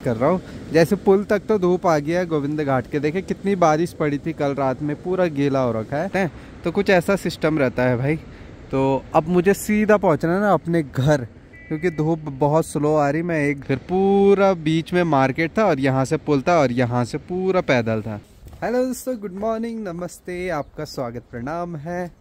कर रहा हूँ। जैसे पुल तक तो धूप आ गया है गोविंद घाट के। देखे कितनी बारिश पड़ी थी कल रात में, पूरा गीला हो रखा है। तो कुछ ऐसा सिस्टम रहता है भाई। तो अब मुझे सीधा पहुँचना है ना अपने घर, क्योंकि धूप बहुत स्लो आ रही। मैं एक फिर पूरा बीच में मार्केट था और यहाँ से पुल था और यहाँ से पूरा पैदल था। हेलो दोस्तों, गुड मॉर्निंग, नमस्ते, आपका स्वागत प्रणाम है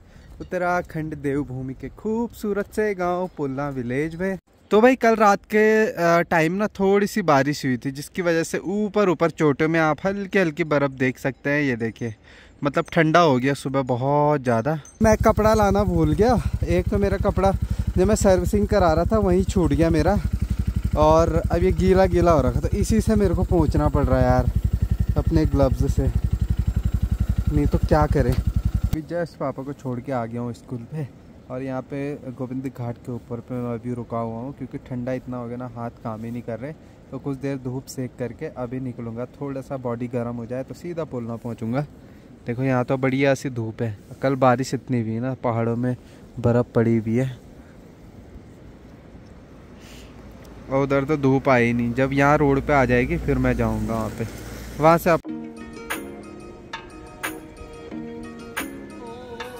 उत्तराखंड देवभूमि के खूबसूरत से गांव पुलना विलेज में। तो भाई कल रात के टाइम ना थोड़ी सी बारिश हुई थी, जिसकी वजह से ऊपर चोटियों में आप हल्की हल्की बर्फ़ देख सकते हैं। ये देखिए, मतलब ठंडा हो गया सुबह बहुत ज़्यादा। मैं कपड़ा लाना भूल गया। एक तो मेरा कपड़ा जब मैं सर्विसिंग करा रहा था वहीं छूट गया मेरा, और अब ये गीला गीला हो रखा था। इसी से मेरे को पहुँचना पड़ रहा है यार, अपने ग्लव्स से, नहीं तो क्या करें। अभी जस्ट पापा को छोड़ के आ गया हूँ स्कूल पे, और यहाँ पे गोविंद घाट के ऊपर पे मैं अभी रुका हुआ हूँ, क्योंकि ठंडा इतना हो गया ना, हाथ काम ही नहीं कर रहे। तो कुछ देर धूप सेक करके अभी निकलूँगा, थोड़ा सा बॉडी गर्म हो जाए तो सीधा पुलना पहुँचूँगा। देखो यहाँ तो बढ़िया सी धूप है। कल बारिश इतनी हुई ना, पहाड़ों में बर्फ़ पड़ी हुई है, और उधर तो धूप आई नहीं। जब यहाँ रोड पे आ जाएगी फिर मैं जाऊँगा वहाँ पे, वहाँ से आप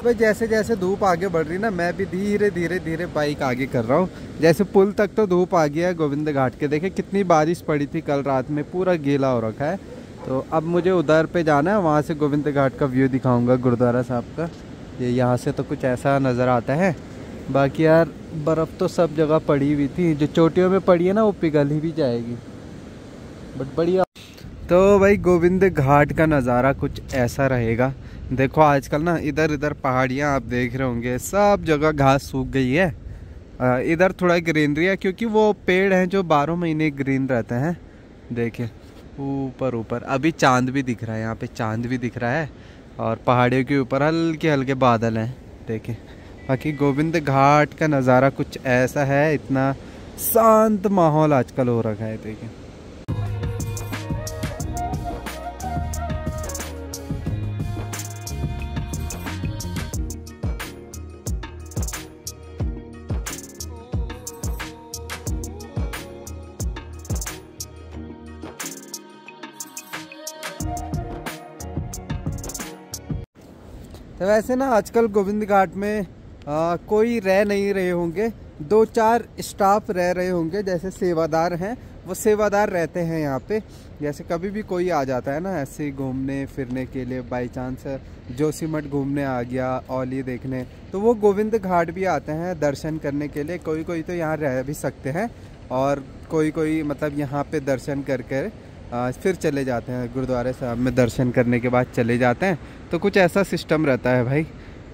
भाई। जैसे जैसे धूप आगे बढ़ रही ना, मैं भी धीरे धीरे बाइक आगे कर रहा हूँ। जैसे पुल तक तो धूप आ गया है गोविंद घाट के। देखे कितनी बारिश पड़ी थी कल रात में, पूरा गीला हो रखा है। तो अब मुझे उधर पे जाना है, वहाँ से गोविंद घाट का व्यू दिखाऊंगा, गुरुद्वारा साहब का। ये यहाँ से तो कुछ ऐसा नज़र आता है। बाकी यार बर्फ़ तो सब जगह पड़ी हुई थी, जो चोटियों में पड़ी है ना वो पिघल ही भी जाएगी, बट बढ़िया। तो भाई गोविंद घाट का नज़ारा कुछ ऐसा रहेगा। देखो आजकल ना इधर इधर पहाड़ियाँ आप देख रहे होंगे, सब जगह घास सूख गई है। इधर थोड़ा ग्रीनरी है, क्योंकि वो पेड़ हैं जो 12 महीने ग्रीन रहते हैं। देखिए ऊपर अभी चांद भी दिख रहा है, यहाँ पे चांद भी दिख रहा है, और पहाड़ियों के ऊपर हल्के हल्के बादल हैं। देखिए बाकी गोविंद घाट का नज़ारा कुछ ऐसा है, इतना शांत माहौल आजकल हो रखा है। देखिए तो वैसे ना आजकल गोविंद घाट में कोई रह नहीं रहे होंगे, 2-4 स्टाफ रह रहे होंगे। जैसे सेवादार हैं, वो सेवादार रहते हैं यहाँ पे। जैसे कभी भी कोई आ जाता है ना ऐसे घूमने फिरने के लिए, बाई चांस जोशीमठ घूमने आ गया, औली देखने, तो वो गोविंद घाट भी आते हैं दर्शन करने के लिए। कोई कोई तो यहाँ रह भी सकते हैं, और कोई कोई मतलब यहाँ पे दर्शन करके फिर चले जाते हैं गुरुद्वारे साहब में, दर्शन करने के बाद चले जाते हैं। तो कुछ ऐसा सिस्टम रहता है भाई।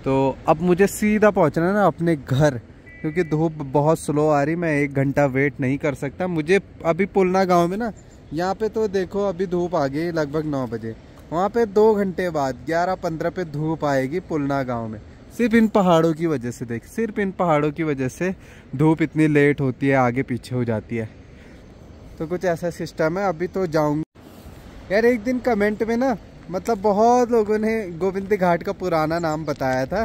तो अब मुझे सीधा पहुंचना है ना अपने घर, क्योंकि धूप बहुत स्लो आ रही। मैं 1 घंटा वेट नहीं कर सकता। मुझे अभी पुलना गांव में ना, यहाँ पे तो देखो अभी धूप आ गई लगभग 9 बजे, वहाँ पे 2 घंटे बाद 11:15 पे धूप आएगी पुलना गाँव में। सिर्फ इन पहाड़ों की वजह से, देख, सिर्फ इन पहाड़ों की वजह से धूप इतनी लेट होती है, आगे पीछे हो जाती है। तो कुछ ऐसा सिस्टम है। अभी तो जाऊँगा यार। एक दिन कमेंट में ना, मतलब बहुत लोगों ने गोविंद घाट का पुराना नाम बताया था,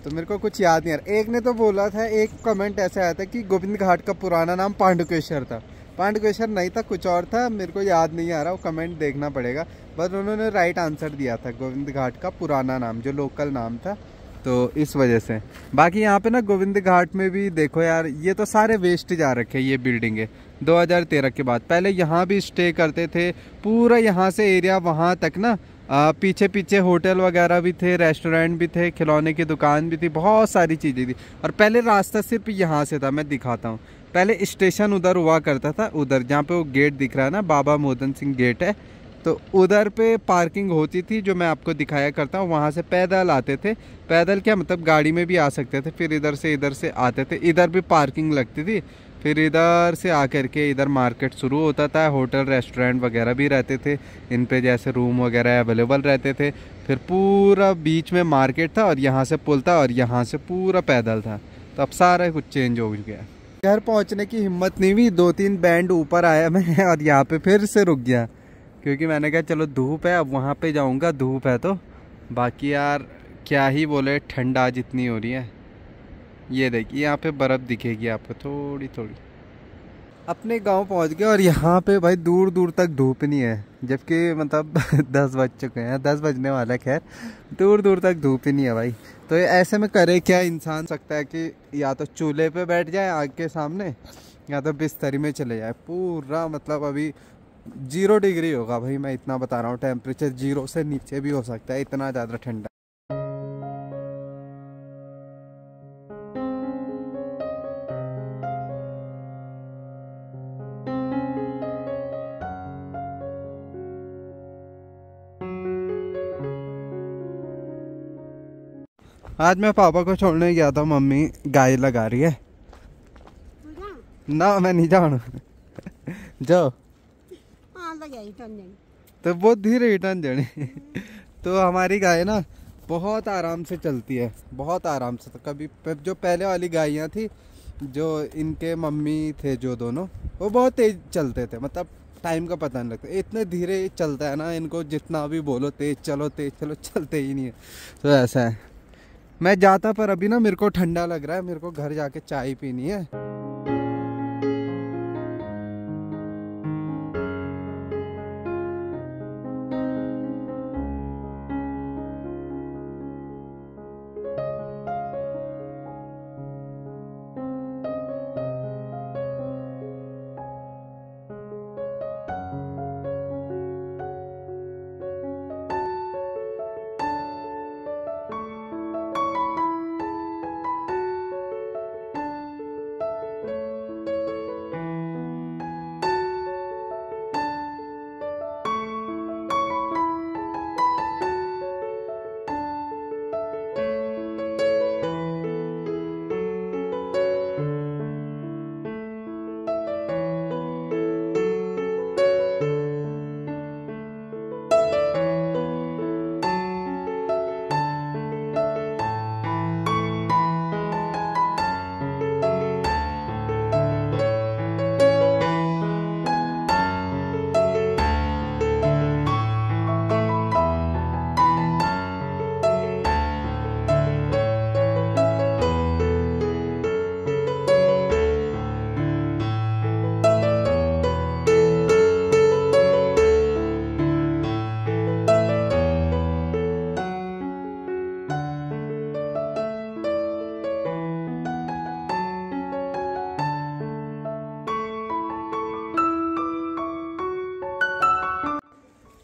तो मेरे को कुछ याद नहीं आ रहा। एक ने तो बोला था, एक कमेंट ऐसा आया था कि गोविंद घाट का पुराना नाम पांडुकेश्वर था। पांडुकेश्वर नहीं था, कुछ और था, मेरे को याद नहीं आ रहा, वो कमेंट देखना पड़ेगा। बस उन्होंने राइट आंसर दिया था, गोविंद घाट का पुराना नाम जो लोकल नाम था, तो इस वजह से। बाकी यहाँ पे ना गोविंद घाट में भी देखो यार, ये तो सारे वेस्ट जा रखे हैं ये बिल्डिंगें 2013 के बाद। पहले यहाँ भी स्टे करते थे, पूरा यहाँ से एरिया वहाँ तक ना, पीछे पीछे होटल वगैरह भी थे, रेस्टोरेंट भी थे, खिलौने की दुकान भी थी, बहुत सारी चीज़ें थी। और पहले रास्ता सिर्फ यहाँ से था, मैं दिखाता हूँ। पहले स्टेशन उधर हुआ करता था, उधर जहाँ पे वो गेट दिख रहा है ना, बाबा मोदन सिंह गेट है, तो उधर पे पार्किंग होती थी, जो मैं आपको दिखाया करता हूँ। वहाँ से पैदल आते थे, पैदल क्या मतलब गाड़ी में भी आ सकते थे, फिर इधर से आते थे। इधर भी पार्किंग लगती थी, फिर इधर से आकर के इधर मार्केट शुरू होता था, होटल रेस्टोरेंट वगैरह भी रहते थे, इन पे जैसे रूम वगैरह अवेलेबल रहते थे। फिर पूरा बीच में मार्केट था, और यहाँ से पुल था, और यहाँ से पूरा पैदल था। तो अब सारा कुछ चेंज हो गया। घर पहुँचने की हिम्मत नहीं हुई, 2-3 बैंड ऊपर आया मैं, और यहाँ पे फिर से रुक गया, क्योंकि मैंने कहा चलो धूप है, अब वहाँ पे जाऊँगा, धूप है तो। बाकी यार क्या ही बोले, ठंड आज इतनी हो रही है। ये देखिए यहाँ पे बर्फ़ दिखेगी आपको थोड़ी थोड़ी। अपने गांव पहुंच गए और यहाँ पे भाई दूर दूर तक धूप नहीं है, जबकि मतलब 10 बज चुके हैं, 10 बजने वाला है। खैर दूर दूर तक धूप ही नहीं है भाई। तो ऐसे में करे क्या इंसान, सकता है कि या तो चूल्हे पे बैठ जाए आग के सामने, या तो बिस्तरी में चले जाए। पूरा मतलब अभी 0 डिग्री होगा भाई, मैं इतना बता रहा हूँ। टेम्परेचर 0 से नीचे भी हो सकता है, इतना ज़्यादा ठंडा। आज मैं पापा को छोड़ने गया था, मम्मी गाय लगा रही है ना, मैं नहीं जाऊँ जाओ तो बहुत धीरे रिटर्न जाने तो हमारी गाय ना बहुत आराम से चलती है, बहुत आराम से। तो कभी जो पहले वाली गायें थी, जो इनके मम्मी थे जो दोनों, वो बहुत तेज चलते थे, मतलब टाइम का पता नहीं लगता। इतने धीरे चलता है ना, इनको जितना भी बोलो तेज चलो चलते ही नहीं है। तो ऐसा है। मैं जाता, पर अभी ना मेरे को ठंडा लग रहा है, मेरे को घर जाके चाय पीनी है।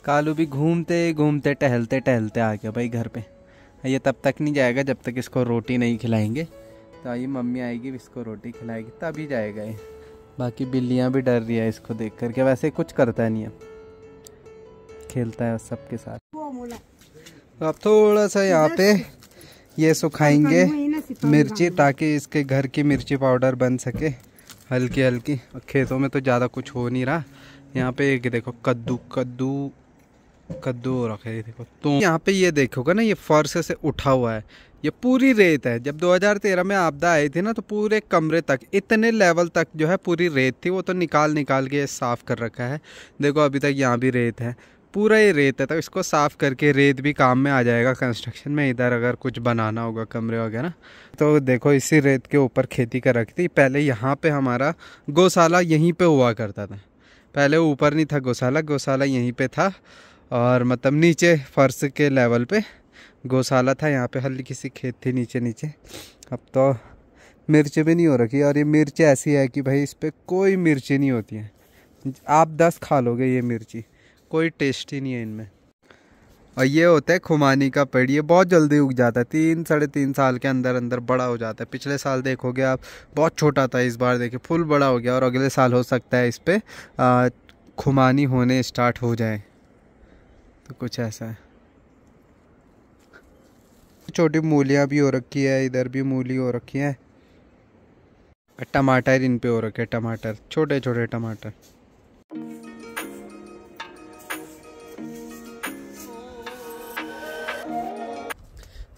कालू भी घूमते घूमते टहलते टहलते आ गया भाई घर पे। ये तब तक नहीं जाएगा जब तक इसको रोटी नहीं खिलाएंगे। तो ये मम्मी आएगी, इसको रोटी खिलाएगी, तभी जाएगा ये। बाकी बिल्लियाँ भी डर रही है इसको देख करके, वैसे कुछ करता नहीं है, खेलता है सबके साथ। तो अब थोड़ा सा यहाँ पे ये सुखाएंगे मिर्ची, ताकि इसके घर की मिर्ची पाउडर बन सके हल्की हल्की। खेतों में तो ज़्यादा कुछ हो नहीं रहा। यहाँ पे एक देखो कद्दू हो रखा है, देखो। तो यहाँ पे ये देखोगे ना, ये फर्श से उठा हुआ है, ये पूरी रेत है। जब 2013 में आपदा आई थी ना, तो पूरे कमरे तक, इतने लेवल तक जो है पूरी रेत थी। वो तो निकाल के ये साफ़ कर रखा है। देखो अभी तक यहाँ भी रेत है, पूरा ये रेत है। तो इसको साफ़ करके, रेत भी काम में आ जाएगा कंस्ट्रक्शन में। इधर अगर कुछ बनाना होगा कमरे वगैरह, तो देखो इसी रेत के ऊपर खेती कर रखी थी। पहले यहाँ पे हमारा गौशाला यहीं पे हुआ करता था। पहले ऊपर नहीं था गौशाला यहीं पे था, और मतलब नीचे फर्श के लेवल पे गौशाला था। यहाँ पे हल्की सी खेत थी नीचे। अब तो मिर्च भी नहीं हो रखी। और ये मिर्च ऐसी है कि भाई इस पर कोई मिर्ची नहीं होती है। आप 10 खा लोगे ये मिर्ची, कोई टेस्ट ही नहीं है इनमें। और ये होता है खुमानी का पेड़। ये बहुत जल्दी उग जाता है, 3-3.5 साल के अंदर बड़ा हो जाता है। पिछले साल देखोगे आप, बहुत छोटा था, इस बार देखिए फुल बड़ा हो गया। और अगले साल हो सकता है इस पर खुमानी होने स्टार्ट हो जाए। तो कुछ ऐसा है। छोटी मूलियाँ भी हो रखी है, इधर भी मूली हो रखी है। टमाटर इन पे हो रखे, टमाटर छोटे छोटे टमाटर।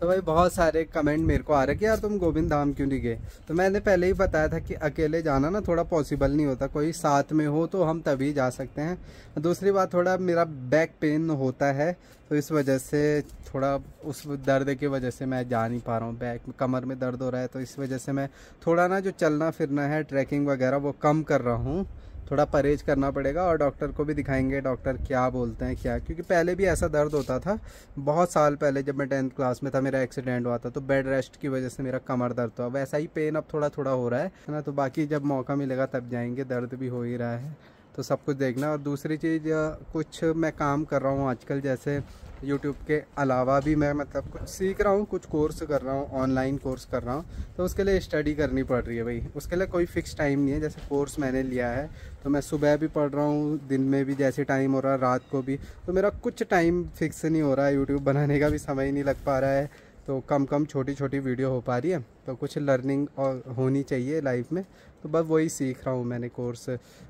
तो भाई बहुत सारे कमेंट मेरे को आ रहे कि यार तुम गोविंद धाम क्यों नहीं गए। तो मैंने पहले ही बताया था कि अकेले जाना ना थोड़ा पॉसिबल नहीं होता, कोई साथ में हो तो हम तभी जा सकते हैं। दूसरी बात, थोड़ा मेरा बैक पेन होता है तो इस वजह से थोड़ा उस दर्द की वजह से मैं जा नहीं पा रहा हूँ। बैक कमर में दर्द हो रहा है तो इस वजह से मैं थोड़ा ना जो चलना फिरना है, ट्रैकिंग वगैरह वो कम कर रहा हूँ। थोड़ा परहेज करना पड़ेगा और डॉक्टर को भी दिखाएंगे, डॉक्टर क्या बोलते हैं क्या, क्योंकि पहले भी ऐसा दर्द होता था बहुत साल पहले जब मैं 10th क्लास में था, मेरा एक्सीडेंट हुआ था तो बेड रेस्ट की वजह से मेरा कमर दर्द हुआ। वैसा ही पेन अब थोड़ा थोड़ा हो रहा है ना। तो बाकी जब मौका मिलेगा तब जाएंगे, दर्द भी हो ही रहा है तो सब कुछ देखना। और दूसरी चीज़, कुछ मैं काम कर रहा हूँ आजकल, जैसे यूट्यूब के अलावा भी मैं मतलब कुछ सीख रहा हूँ, कुछ कोर्स कर रहा हूँ, ऑनलाइन कोर्स कर रहा हूँ। तो उसके लिए स्टडी करनी पड़ रही है भाई, उसके लिए कोई फ़िक्स टाइम नहीं है। जैसे कोर्स मैंने लिया है तो मैं सुबह भी पढ़ रहा हूँ, दिन में भी जैसे टाइम हो रहा है, रात को भी। तो मेरा कुछ टाइम फिक्स नहीं हो रहा है, यूट्यूब बनाने का भी समय नहीं लग पा रहा है। तो कम कम छोटी छोटी वीडियो हो पा रही है। तो कुछ लर्निंग और होनी चाहिए लाइफ में, तो बस वही सीख रहा हूँ मैंने। कोर्स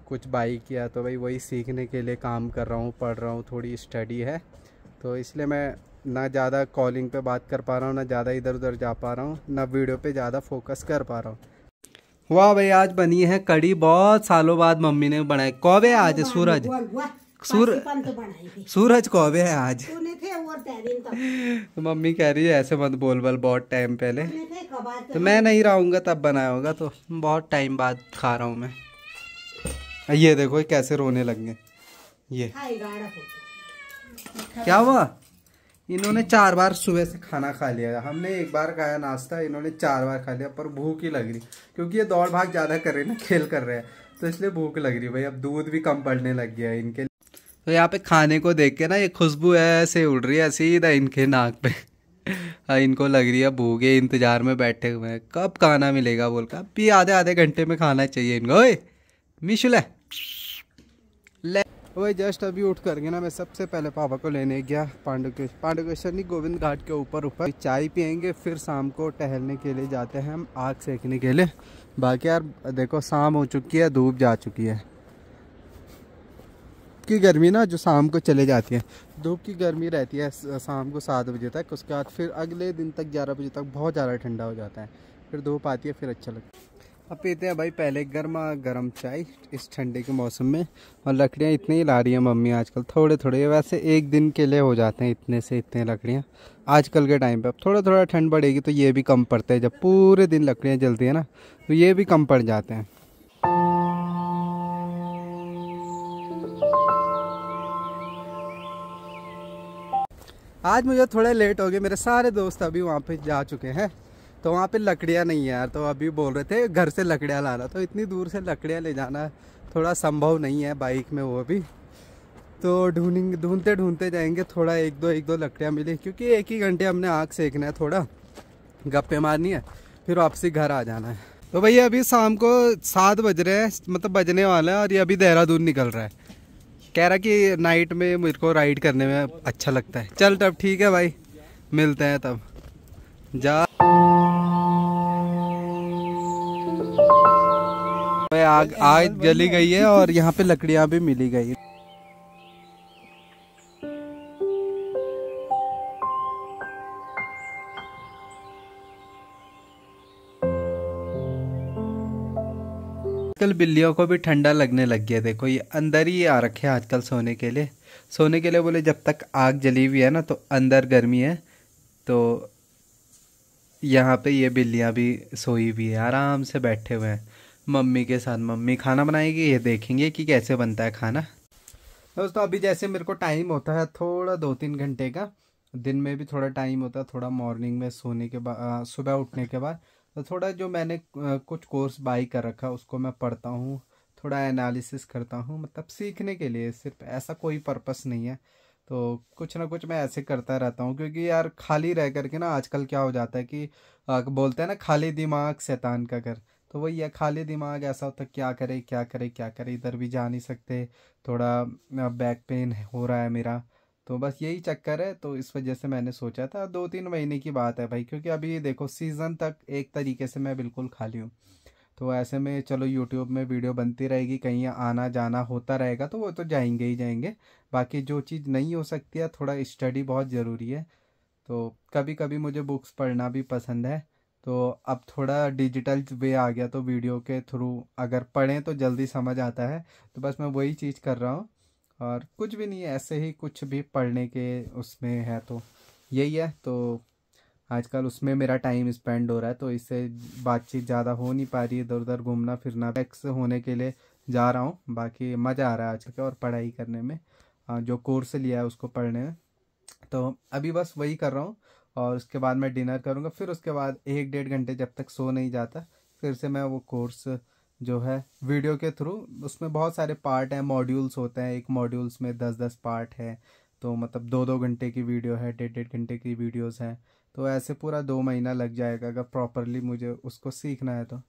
कुछ बाई किया तो भाई वही सीखने के लिए काम कर रहा हूँ, पढ़ रहा हूँ, थोड़ी स्टडी है। तो इसलिए मैं ना ज़्यादा कॉलिंग पे बात कर पा रहा हूँ, ना ज़्यादा इधर उधर जा पा रहा हूँ, ना वीडियो पे ज़्यादा फोकस कर पा रहा हूँ। वाह भाई, आज बनी है कड़ी, बहुत सालों बाद मम्मी ने बनाई। कौवे आज सूरज सूरज कौवे है आज। तो मम्मी कह रही है ऐसे मत बोल बहुत टाइम पहले। तो मैं नहीं रहूँगा तब बनाया होगा, तो बहुत टाइम बाद खा रहा हूँ मैं। ये देखो कैसे रोने लग गए। ये क्या हुआ, इन्होंने 4 बार सुबह से खाना खा लिया। हमने 1 बार खाया नाश्ता, इन्होंने 4 बार खा लिया। पर भूख ही लग रही, क्योंकि ये दौड़ भाग ज़्यादा कर रहे हैं ना, खेल कर रहे हैं, तो इसलिए भूख लग रही भाई। अब दूध भी कम पड़ने लग गया है इनके। तो यहाँ पे खाने को देख के ना ये खुशबू ऐसे उड़ रही है सीधा इनके नाक पे। इनको लग रही है भूख, ये इंतजार में बैठे हुए हैं कब खाना मिलेगा बोल कर। अभी आधे घंटे में खाना चाहिए इनको। ओए मिशुले ले। वही जस्ट अभी उठ करके ना मैं सबसे पहले पापा को लेने गया पांडुकेश्वर नहीं, गोविंद घाट के ऊपर चाय पियेंगे, फिर शाम को टहलने के लिए जाते हैं हम, आग सेकने के लिए। बाकी यार देखो शाम हो चुकी है, धूप जा चुकी है। की गर्मी ना जो शाम को चले जाती है, धूप की गर्मी रहती है शाम को 7 बजे तक। उसके बाद फिर अगले दिन तक 11 बजे तक बहुत ज़्यादा ठंडा हो जाता है, फिर धूप आती है, फिर अच्छा लगता है। अब पीते हैं भाई पहले गर्मा गर्म चाय इस ठंडे के मौसम में। और लकड़ियाँ इतनी ही ला रही हैं मम्मी आजकल, थोड़े थोड़े, वैसे एक दिन के लिए हो जाते हैं इतने से इतने लकड़ियाँ आजकल के टाइम पे। अब थोड़ा थोड़ा ठंड बढ़ेगी तो ये भी कम पड़ते हैं, जब पूरे दिन लकड़ियाँ जलती हैं ना तो ये भी कम पड़ जाते हैं। आज मुझे थोड़ा लेट हो गया, मेरे सारे दोस्त अभी वहाँ पे जा चुके हैं, तो वहाँ पे लकड़ियाँ नहीं है यार। तो अभी बोल रहे थे घर से लकड़ियाँ लाना, तो इतनी दूर से लकड़ियाँ ले जाना थोड़ा संभव नहीं है बाइक में, वो भी। तो ढूंढते ढूंढते जाएंगे, थोड़ा एक दो लकड़ियाँ मिली, क्योंकि 1 ही घंटे हमने आग सेकना है, थोड़ा गप्पे मारनी है, फिर वापसी घर आ जाना है। तो भैया अभी शाम को 7 बज रहे हैं, मतलब बजने वाला है, और ये अभी देहरादून निकल रहा है। कह रहा कि नाइट में मुझे को राइड करने में अच्छा लगता है। चल तब ठीक है भाई, मिलते हैं तब। जा आग जली गई है और यहाँ पे लकड़ियाँ भी मिली गई। आजकल बिल्लियों को भी ठंडा लगने लग गया। देखो ये अंदर ही आ रखे हैं आजकल सोने के लिए बोले जब तक आग जली हुई है ना तो अंदर गर्मी है। तो यहाँ पे ये बिल्लियाँ भी सोई हुई है, आराम से बैठे हुए हैं मम्मी के साथ। मम्मी खाना बनाएगी, ये देखेंगे कि कैसे बनता है खाना। दोस्तों अभी जैसे मेरे को टाइम होता है थोड़ा 2-3 घंटे का, दिन में भी थोड़ा टाइम होता है, थोड़ा मॉर्निंग में सोने के बाद, सुबह उठने के बाद, तो थोड़ा जो मैंने कुछ कोर्स बाई कर रखा है उसको मैं पढ़ता हूँ, थोड़ा एनालिसिस करता हूँ, मतलब सीखने के लिए, सिर्फ ऐसा कोई पर्पस नहीं है। तो कुछ ना कुछ मैं ऐसे करता रहता हूँ, क्योंकि यार खाली रह करके ना आजकल क्या हो जाता है कि बोलते हैं ना खाली दिमाग शैतान का घर। तो वही है, खाली दिमाग ऐसा होता है क्या करे क्या करे क्या करे, इधर भी जा नहीं सकते, थोड़ा बैक पेन हो रहा है मेरा, तो बस यही चक्कर है। तो इस वजह से मैंने सोचा था 2-3 महीने की बात है भाई, क्योंकि अभी देखो सीज़न तक एक तरीके से मैं बिल्कुल खाली हूँ। तो ऐसे में चलो यूट्यूब में वीडियो बनती रहेगी, कहीं आना जाना होता रहेगा तो वो तो जाएंगे ही जाएंगे। बाकी जो चीज़ नहीं हो सकती है, थोड़ा स्टडी बहुत ज़रूरी है। तो कभी कभी मुझे बुक्स पढ़ना भी पसंद है। तो अब थोड़ा डिजिटल वे आ गया, तो वीडियो के थ्रू अगर पढ़ें तो जल्दी समझ आता है। तो बस मैं वही चीज़ कर रहा हूँ, और कुछ भी नहीं है, ऐसे ही कुछ भी पढ़ने के उसमें है तो यही है। तो आजकल उसमें मेरा टाइम स्पेंड हो रहा है, तो इससे बातचीत ज़्यादा हो नहीं पा रही है। इधर उधर घूमना फिरना एक्स होने के लिए जा रहा हूँ, बाकी मज़ा आ रहा है आजकल और पढ़ाई करने में, जो कोर्स लिया है उसको पढ़ने में। तो अभी बस वही कर रहा हूँ, और उसके बाद मैं डिनर करूँगा। फिर उसके बाद 1 डेढ़ घंटे जब तक सो नहीं जाता, फिर से मैं वो कोर्स जो है वीडियो के थ्रू, उसमें बहुत सारे पार्ट हैं, मॉड्यूल्स होते हैं, एक मॉड्यूल्स में 10-10 पार्ट है। तो मतलब 2-2 घंटे की वीडियो है, 1.5-1.5 घंटे की वीडियोस हैं। तो ऐसे पूरा 2 महीना लग जाएगा अगर प्रॉपरली मुझे उसको सीखना है तो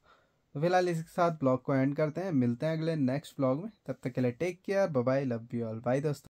फिलहाल इसके साथ ब्लॉग को एंड करते हैं, मिलते हैं अगले नेक्स्ट ब्लॉग में। तब तक के लिए take care, bye bye, love you all, bye दोस्तों।